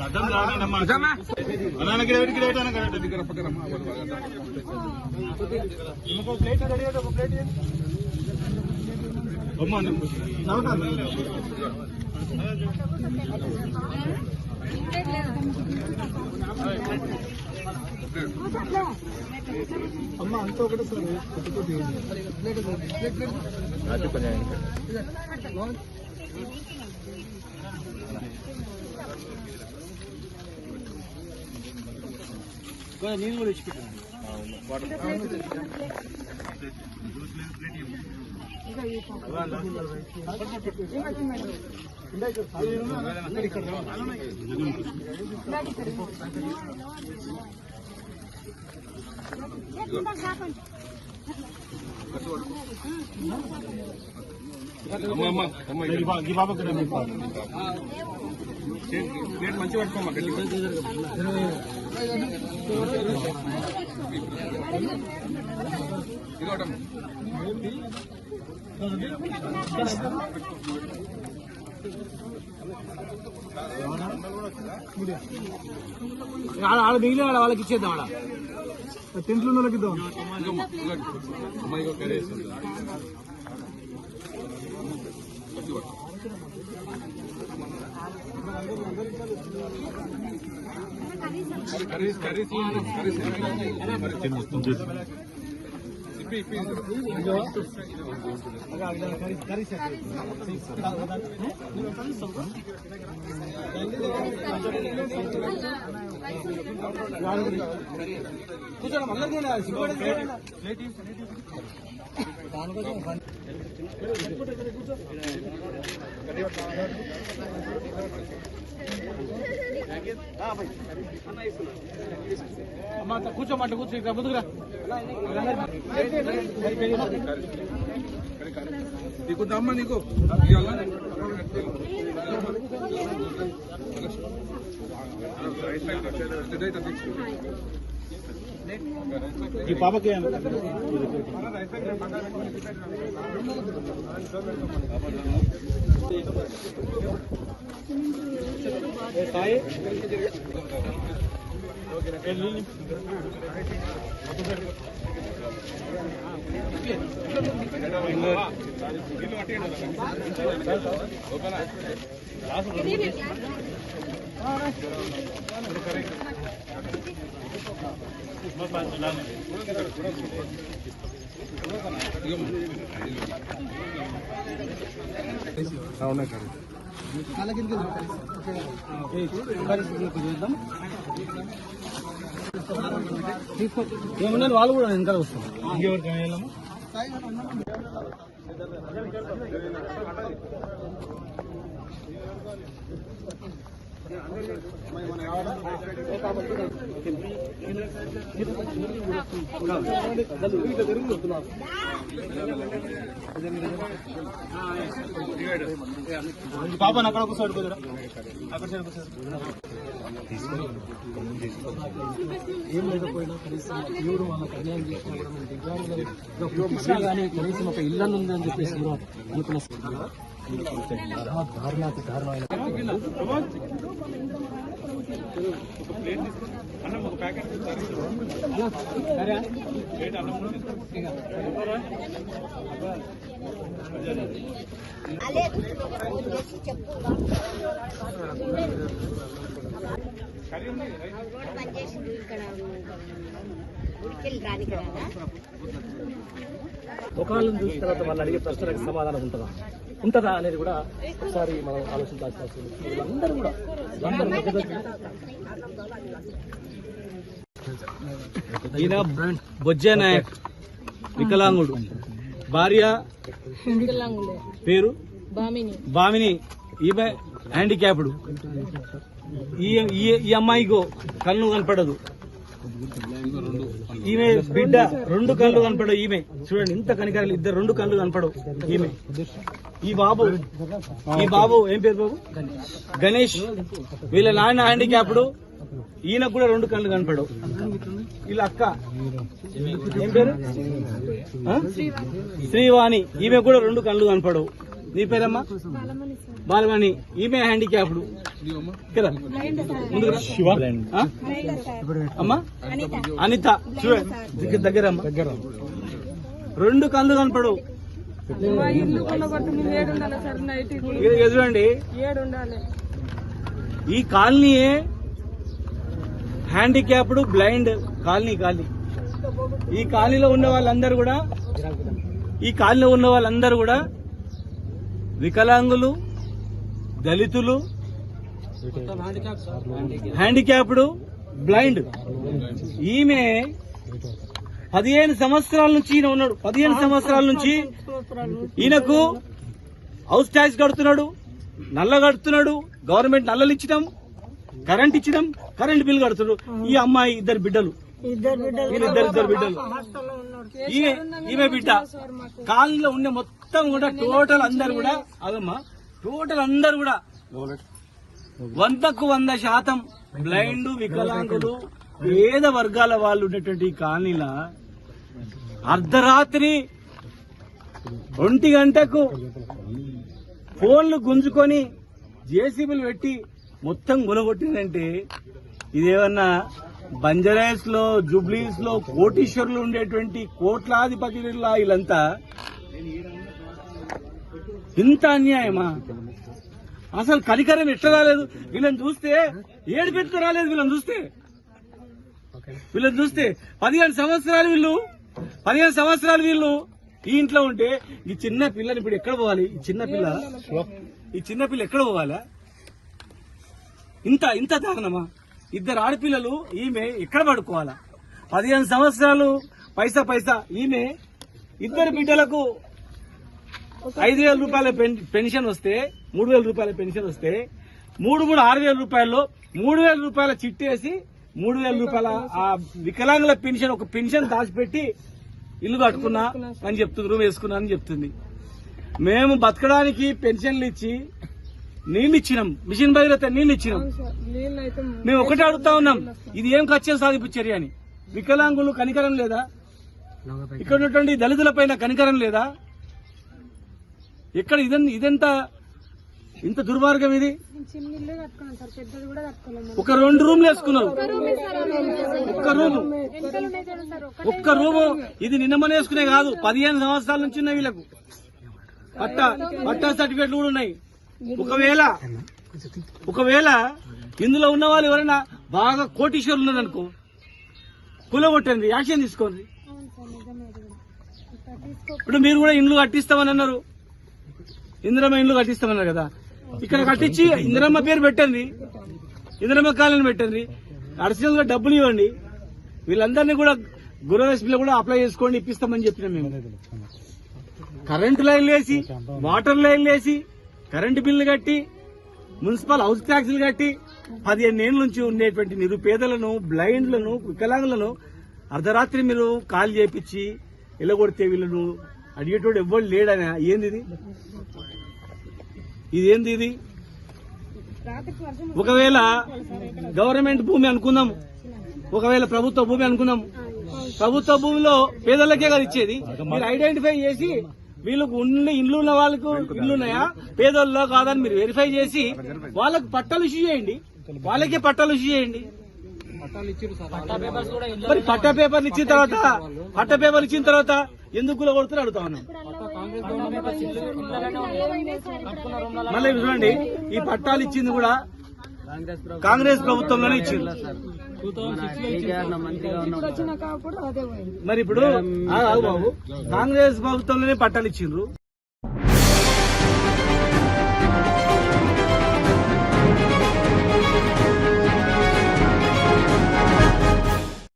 అర్థం రానమ్మా plate ready ఒక plate అమ్మ అంతా ఒకటే సార్ నీళ్ళు కూడా ఇచ్చిపెట్టాను మంచి పట్టుకోమ్మా ఆడ మిగిలిన వాళ్ళకి ఇచ్చేద్దాం ఆడ టెంట్లో వాళ్ళకి ఇద్దాం కూర్చోడం అమ్మా కూర్చోమంట కూర్చో ఇక్కడ ముందుకురా నీకు అమ్మ నీకు ఈ పాపకి సాయి ఏమన్నా వాళ్ళు కూడా ఇంకా వస్తారు ఇంకెవరికి వెళ్ళాము పాపని అక్కడ ఒక సైడ్ కుదరా అక్కడ సైడ్ ఏం లేకపోయినా కనీసం దేవుడు వాళ్ళకి అన్యాయం చేసినా కూడా మేము దిగ్గారు కానీ కనీసం ఒక ఇల్లు ఉందని చెప్పేసి అనుకున్న దారుణాతి దారుణమైన ముఖాలను చూసిన తర్వాత వాళ్ళు అడిగే ప్రశ్నలకు సమాధానం ఉంటుందా అనేది కూడా ఒకసారి మనం ఆలోచించాల్సిన అవసరం ఉంది. వీళ్ళందరూ కూడా ఈయన బొజ్జే నాయక్ వికలాంగుడు, భార్య పేరు బామిని, ఈమె హ్యాండిక్యాప్డ్. ఈ అమ్మాయికి కన్ను కనపడదు, ఈమె బిడ్డ రెండు కళ్ళు కనపడవు. ఈమె చూడండి ఇంత కనికరాలు, ఇద్దరు రెండు కళ్ళు కనపడవు. ఈమె ఈ బాబు ఏం పేరు బాబు? గణేష్. వీళ్ళ నాన్న హ్యాండిక్యాప్డ్, ఈయనకు కూడా రెండు కళ్ళు కనపడవు. వీళ్ళ అక్క ఏం పేరు? శ్రీవాణి, ఈమె కూడా రెండు కళ్ళు కనపడవు. నీ పేరమ్మా? బాలమణి. ఈమె హ్యాండిక్యాప్డ్ కదా, ముందుకు రా. ఆ? అమ్మా అనిత. చూడండి దగ్గర అమ్మా. రెండు కళ్ళు కనపడవు. చూడండి, ఈ కాలనీయే హ్యాండిక్యాప్డ్ బ్లైండ్ కాలనీ. ఈ కాలనీలో ఉన్న వాళ్ళందరూ కూడా వికలాంగులు, దళితులు, హ్యాండిక్యాప్డ్, బ్లైండ్. ఈమె 15 సంవత్సరాల నుంచి ఈయన ఉన్నాడు. 15 సంవత్సరాల నుంచి ఈయనకు హౌస్ ట్యాక్స్ కడుతున్నాడు, నల్ల కడుతున్నాడు. గవర్నమెంట్ నల్లలు ఇచ్చినాం, కరెంట్ ఇచ్చినాం, కరెంట్ బిల్ కడుతున్నాడు. ఈ అమ్మాయి ఇద్దరు బిడ్డలు. ఈమె బిడ్డ. కాలనీలో ఉండే మొత్తం కూడా టోటల్ అందరు కూడా 100కు 100% బ్లైండ్, వికలాంగులు, పేద వర్గాల వాళ్ళు ఉన్నటువంటి కాలనీల అర్ధరాత్రి 1 గంటకు ఫోన్లు గుంజుకొని జేసీబీలు పెట్టి మొత్తం గులగొట్టిందంటే ఇదేమన్నా బంజారాస్ లో, జూబ్లీస్ లో కోటీశ్వరులు ఉండేటువంటి కోట్లాధిపతుల వీళ్ళంతా ఇంత అన్యాయమా? అసలు కనికరం ఎట్లా రాలేదు? వీళ్ళని చూస్తే ఏడుపెట్టుకు రాలేదు. వీళ్ళని చూస్తే 15 సంవత్సరాలు వీళ్ళు ఈ ఇంట్లో ఉంటే ఈ చిన్న పిల్లని ఇప్పుడు ఎక్కడ పోవాలి? ఈ చిన్న పిల్ల ఎక్కడ పోవాలా? ఇంత దారుణమా? 2 ఆడపిల్లలు. ఈమె ఎక్కడ పడుకోవాలా? 15 సంవత్సరాలు పైసా. ఈమె 2 బిడ్డలకు 5,000 రూపాయల పెన్షన్ వస్తే, 3,000 రూపాయల పెన్షన్ వస్తే 6,000 రూపాయల్లో 3,000 రూపాయల చిట్టేసి 3,000 రూపాయల ఆ వికలాంగుల పెన్షన్, ఒక పెన్షన్ దాచిపెట్టి ఇల్లు కట్టుకున్నా అని చెప్తుంది, రూమ్ వేసుకున్నా అని చెప్తుంది. మేము బతకడానికి పెన్షన్లు ఇచ్చి నీళ్లు ఇచ్చినాం, మిషన్ భగీరథ నీళ్లు ఇచ్చినాం. మేము ఒకటే అడుగుతా ఉన్నాం, ఇది ఏం కక్ష సాధింపు చర్య అని. వికలాంగులు కనికరం లేదా? ఇక్కడ ఉన్నటువంటి దళితుల పైన కనికరం లేదా? ఎక్కడ ఇదెంత ఇంత దుర్మార్గం ఇది? ఒక 2 రూమ్లు వేసుకున్నారు. ఒక్క రూము. ఇది నిన్నమని వేసుకునే కాదు, 15 సంవత్సరాల నుంచి ఉన్నాయి వీళ్ళకు. పట్టా సర్టిఫికెట్లు కూడా ఉన్నాయి. ఒకవేళ ఇందులో ఉన్న వాళ్ళు ఎవరైనా బాగా కోటీశ్వరులు ఉన్నారనుకో, కూలగొట్టండి, యాక్షన్ తీసుకోండి. ఇప్పుడు మీరు కూడా ఇండ్లు కట్టిస్తామని అన్నారు, ఇందిరమ్మ ఇండ్లు కట్టిస్తామన్నారు కదా. ఇక్కడ కట్టించి ఇందిరమ్మ పేరు పెట్టండి, ఇందిరమ్మ కాలనీ పెట్టండి, అడిషనల్ గా డబ్బులు ఇవ్వండి. వీళ్ళందరినీ కూడా గృహలక్ష్మిలో కూడా అప్లై చేసుకోండి, ఇప్పిస్తామని చెప్పినాం మేము. కరెంటు లైన్లు వేసి, వాటర్ లైన్లు వేసి, కరెంటు బిల్లు కట్టి, మున్సిపల్ హౌస్ ట్యాక్సులు కట్టి 15 ఏళ్ల నుంచి ఉండేటువంటి నిరుపేదలను, బ్లైండ్లను, వికలాంగులను అర్ధరాత్రి మీరు కాల్ చేపించి ఎల్లగొడితే వీళ్ళను అడిగేటోడు ఎవ్వడు లేడని. ఇదేంది ఇది? ఒకవేళ గవర్నమెంట్ భూమి అనుకుందాం, ఒకవేళ ప్రభుత్వ భూమి అనుకుందాం, ప్రభుత్వ భూమిలో పేదలకే కదా ఇచ్చేది. మీరు ఐడెంటిఫై చేసి వీళ్ళకు ఇండ్లు ఉన్న వాళ్ళకు ఇల్లున్నాయా, పేదోళ్ళలో కాదని మీరు వెరిఫై చేసి వాళ్ళకు పట్టాలు ఇష్యూ చేయండి, వాళ్ళకే పట్టాలు ఇష్యూ చేయండి. మరి పట్టా పేపర్లు ఇచ్చిన తర్వాత ఎందుకు కొడుతున్నా అడుగుతా ఉన్నాం. మళ్ళీ చూడండి, ఈ పట్టాలు ఇచ్చింది కూడా కాంగ్రెస్ ప్రభుత్వంలోనే ఇచ్చింది. మరి ఇప్పుడు బాబు కాంగ్రెస్ ప్రభుత్వంలోనే పట్టాలు ఇచ్చిండ్రు.